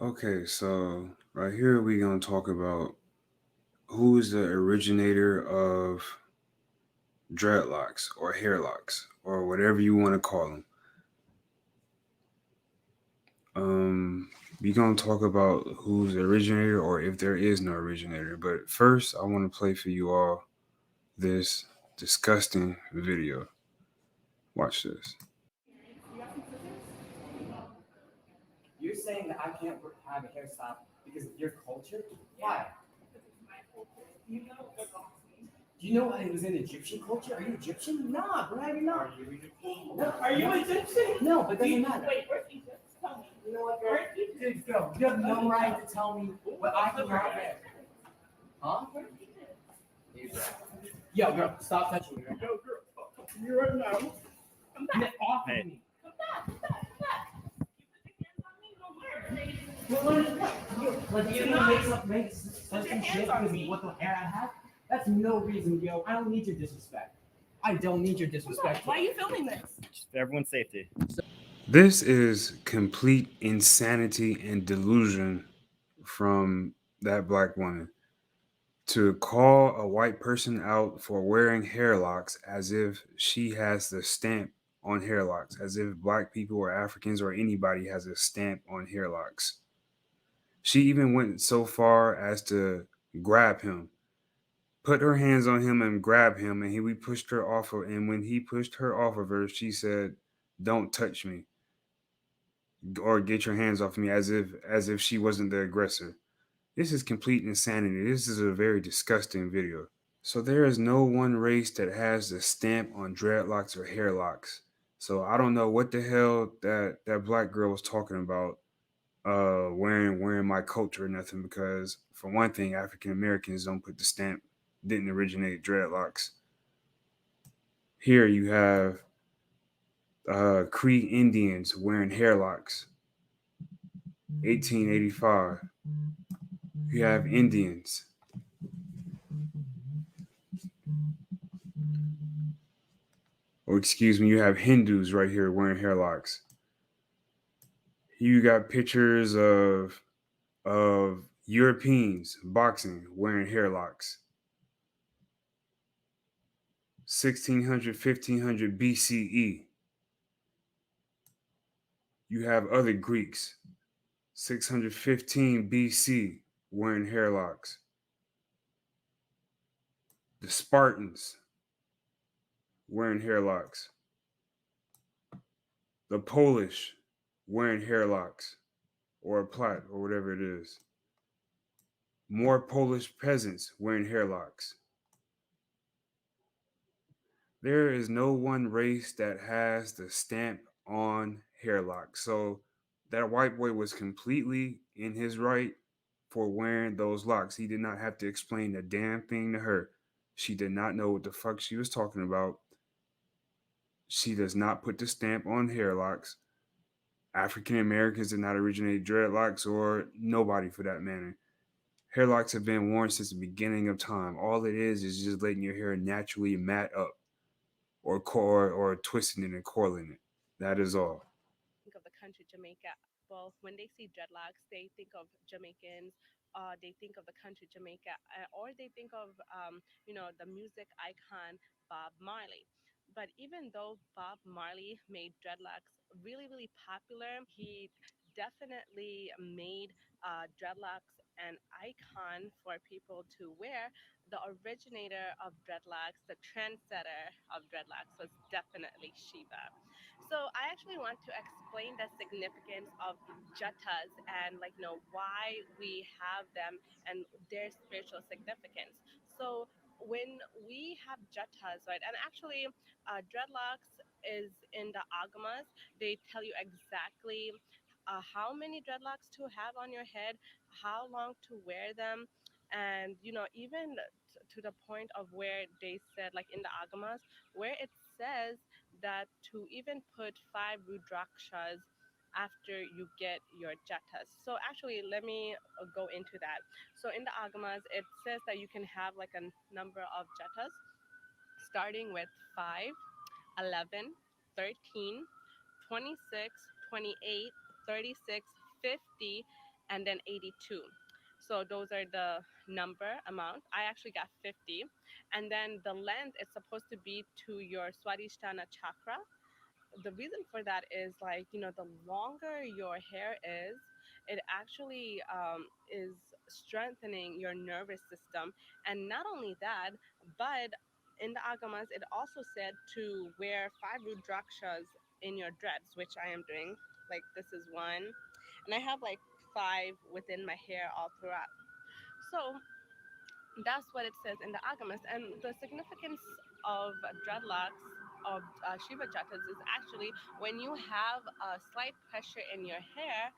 Okay, so right here we're gonna talk about who is the originator of dreadlocks or hair locks or whatever you want to call them. Um, we're gonna talk about who's the originator or if there is no originator. But first, I want to play for you all this disgusting video. Watch this. You're saying that I can't have a hairstyle because of your culture? Why? Do you know it was in Egyptian culture? Are you Egyptian? Nah, bro, you're not. No, are you Egyptian? No, but doesn't matter. Wait, where's Egypt? Tell me. You know what, girl? Dude, girl, you have no right to tell me what I can not wear. Huh? Yo, girl, stop touching me. Yo, girl, stop touching me right now. Get off of me. Like you're gonna make some shit because of what the hair I have? That's no reason, yo. I don't need your disrespect. I don't need your disrespect. Why are you filming this? Just for everyone's safety. This is complete insanity and delusion from that black woman to call a white person out for wearing hair locks as if she has the stamp on hair locks, as if black people or Africans or anybody has a stamp on hair locks. She even went so far as to grab him, put her hands on him and grab him, and we pushed her off of. And when he pushed her off of her, she said, "Don't touch me," or "Get your hands off me," as if she wasn't the aggressor. This is complete insanity. This is a very disgusting video. So there is no one race that has the stamp on dreadlocks or hair locks. So I don't know what the hell that black girl was talking about, wearing my culture or nothing, because for one thing, African Americans don't put the stamp, didn't originate dreadlocks. Here you have Cree Indians wearing hair locks, 1885. You have Indians. Or excuse me, you have Hindus right here wearing hair locks. You got pictures of Europeans boxing wearing hair locks. 1600, 1500 BCE. You have other Greeks, 615 BC, wearing hair locks. The Spartans wearing hair locks. The Polish wearing hair locks or a plait or whatever it is. More Polish peasants wearing hair locks. There is no one race that has the stamp on hair locks. So that white boy was completely in his right for wearing those locks. He did not have to explain a damn thing to her. She did not know what the fuck she was talking about. She does not put the stamp on hair locks. African Americans did not originate dreadlocks, or nobody for that matter. Hair locks have been worn since the beginning of time. All it is just letting your hair naturally mat up, or twisting it and coiling it. That is all. Think of the country Jamaica. Well, when they see dreadlocks, they think of Jamaicans. They think of the country Jamaica, or they think of the music icon Bob Marley. But even though Bob Marley made dreadlocks really, really popular, he definitely made dreadlocks an icon for people to wear. The originator of dreadlocks, the trendsetter of dreadlocks, was definitely Shiva. So I actually want to explain the significance of jatas and why we have them and their spiritual significance. So when we have jatas, right, and actually dreadlocks is in the agamas. They tell you exactly how many dreadlocks to have on your head, how long to wear them, and even to the point of where they said, like in the agamas, where it says that to even put 5 rudrakshas after you get your jatas. So actually, let me go into that. So in the agamas, it says that you can have like a number of jatas starting with 5, 11, 13, 26, 28, 36, 50, and then 82. So those are the number amount. I actually got 50. And then the length is supposed to be to your Swadhisthana chakra. The reason for that is like, the longer your hair is, it actually is strengthening your nervous system. And not only that, but in the agamas it also said to wear 5 rudrakshas in your dreads, which I am doing. Like, this is one, and I have like 5 within my hair all throughout. So that's what it says in the agamas. And the significance of dreadlocks, of Shiva Jatas, is actually when you have a slight pressure in your hair,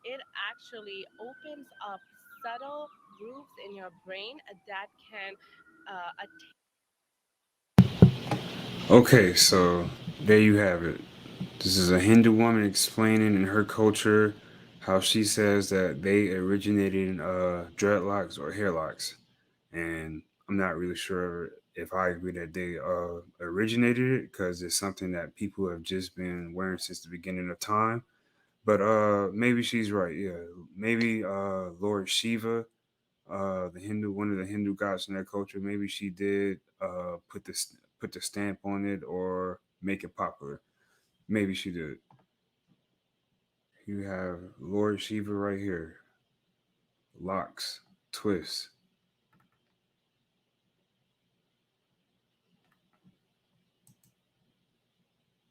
it actually opens up subtle grooves in your brain that can attain. Okay, so there you have it. This is a Hindu woman explaining in her culture how she says that they originated in dreadlocks or hairlocks. And I'm not really sure if I agree that they originated it because it's something that people have just been wearing since the beginning of time. But maybe she's right. Yeah, maybe Lord Shiva, the Hindu, one of the Hindu gods in their culture, maybe she did put the stamp on it or make it popular. Maybe she did. You have Lord Shiva right here. Locks, twists.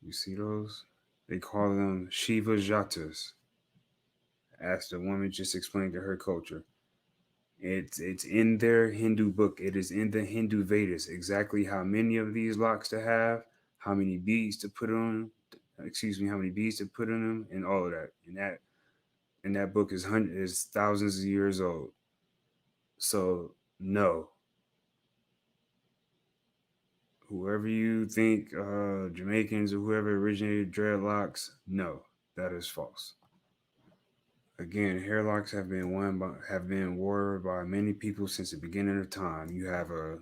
You see those? They call them Shiva Jatas, as the woman just explained to her culture. It's in their Hindu book. It is in the Hindu Vedas exactly how many of these locks to have, how many beads to put on. Excuse me, how many beads to put on them, and all of that. And that book is thousands of years old. So no, whoever you think Jamaicans or whoever originated dreadlocks, no, that is false. Again, hairlocks have been worn by many people since the beginning of time. You have a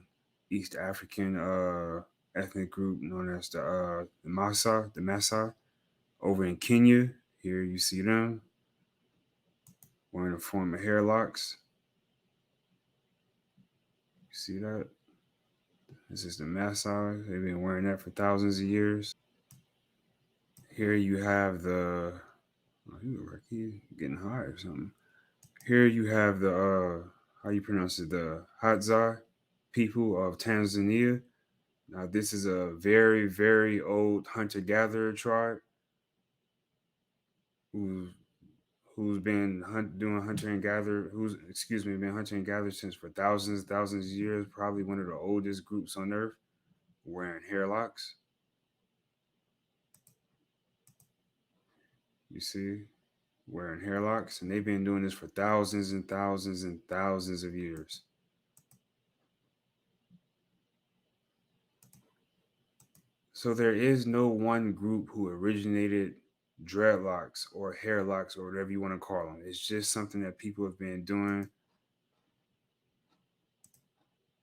East African ethnic group known as the Maasai, over in Kenya. Here you see them wearing a form of hairlocks. You see that? This is the Maasai. They've been wearing that for thousands of years. Here you have the oh, you look like you getting high or something. Here you have the how you pronounce it, the Hadza people of Tanzania. Now this is a very very old hunter gatherer tribe who who's been doing hunter and gather who's excuse me been hunter and gatherer since for thousands of years. Probably one of the oldest groups on earth, wearing hairlocks. You see, wearing hairlocks, and they've been doing this for thousands and thousands and thousands of years. So there is no one group who originated dreadlocks or hairlocks or whatever you want to call them. It's just something that people have been doing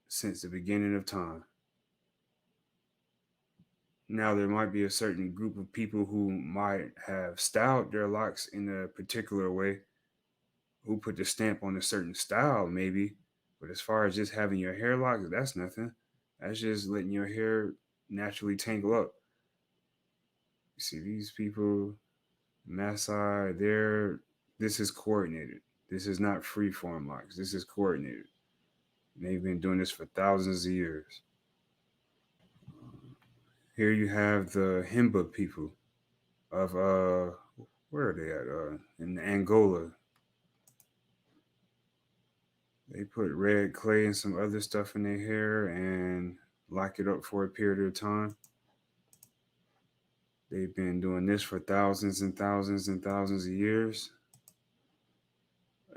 since the beginning of time. Now there might be a certain group of people who might have styled their locks in a particular way, who put the stamp on a certain style maybe. But as far as just having your hair locks, that's nothing. That's just letting your hair naturally tangle up. You see these people, Maasai, this is coordinated. This is not free form locks. This is coordinated. And they've been doing this for thousands of years. Here you have the Himba people of where are they at? In Angola. They put red clay and some other stuff in their hair and lock it up for a period of time. They've been doing this for thousands and thousands and thousands of years.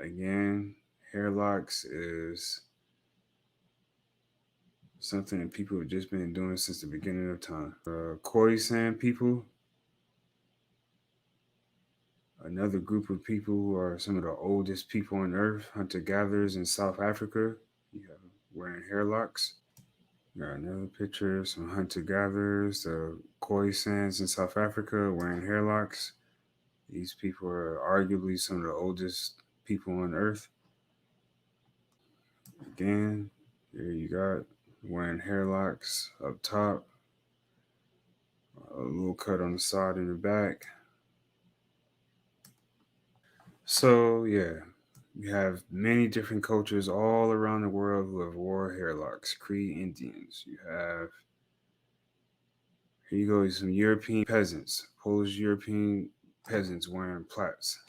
Again, hair locks is something that people have just been doing since the beginning of time. Khoisan people, another group of people who are some of the oldest people on earth, hunter gatherers in South Africa. You have wearing hair locks. Got another picture of some hunter gatherers, the Khoisans in South Africa wearing hair locks. These people are arguably some of the oldest people on earth. Again, here you got wearing hair locks up top, a little cut on the side and the back. So yeah, you have many different cultures all around the world who have wore hair locks. Cree Indians. You have here you go, some European peasants, Polish European peasants wearing plaits.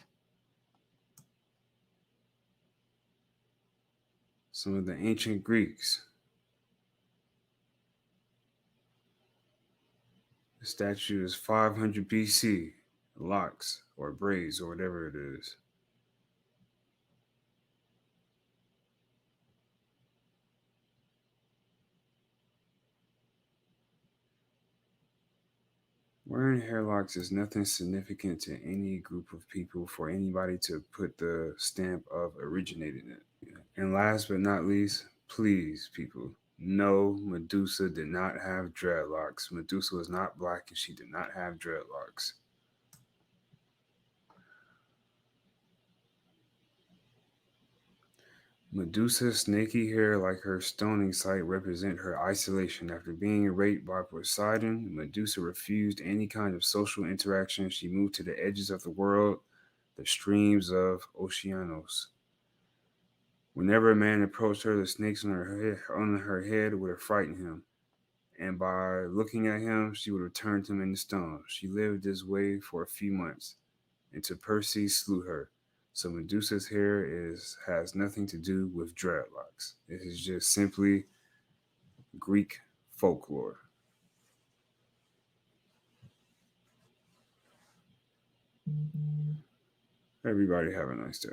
Some of the ancient Greeks. The statue is 500 BC. Locks or braids or whatever it is. Wearing hair locks is nothing significant to any group of people for anybody to put the stamp of originated in it. And last but not least, please, people, no, Medusa did not have dreadlocks. Medusa was not black and she did not have dreadlocks. Medusa's snaky hair, like her stoning site, represent her isolation. After being raped by Poseidon, Medusa refused any kind of social interaction. She moved to the edges of the world, the streams of Oceanos. Whenever a man approached her, the snakes on her head would frighten him, and by looking at him, she would have turned him into stone. She lived this way for a few months, until Perseus slew her. So Medusa's hair has nothing to do with dreadlocks. It is just simply Greek folklore. Everybody have a nice day.